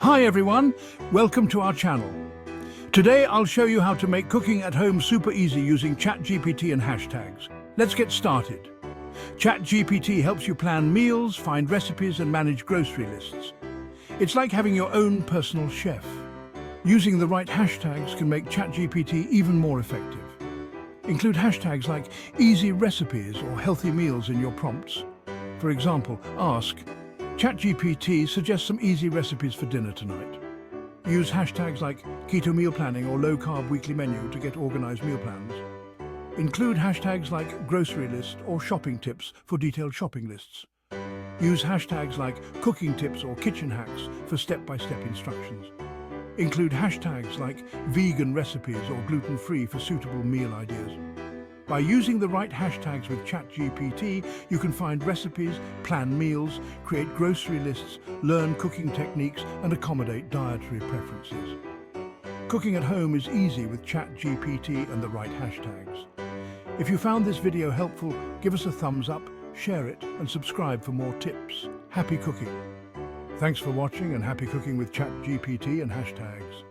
Hi everyone, welcome to our channel. Today I'll show you how to make cooking at home super easy using ChatGPT and hashtags. Let's get started. ChatGPT helps you plan meals, find recipes and manage grocery lists. It's like having your own personal chef. Using the right hashtags can make ChatGPT even more effective. Include hashtags like easy recipes or healthy meals in your prompts. For example, ask, ChatGPT suggests some easy recipes for dinner tonight. Use hashtags like keto meal planning or low-carb weekly menu to get organized meal plans. Include hashtags like grocery list or shopping tips for detailed shopping lists. Use hashtags like cooking tips or kitchen hacks for step-by-step instructions. Include hashtags like vegan recipes or gluten-free for suitable meal ideas. By using the right hashtags with ChatGPT, you can find recipes, plan meals, create grocery lists, learn cooking techniques, and accommodate dietary preferences. Cooking at home is easy with ChatGPT and the right hashtags. If you found this video helpful, give us a thumbs up, share it, and subscribe for more tips. Happy cooking! Thanks for watching and happy cooking with ChatGPT and hashtags.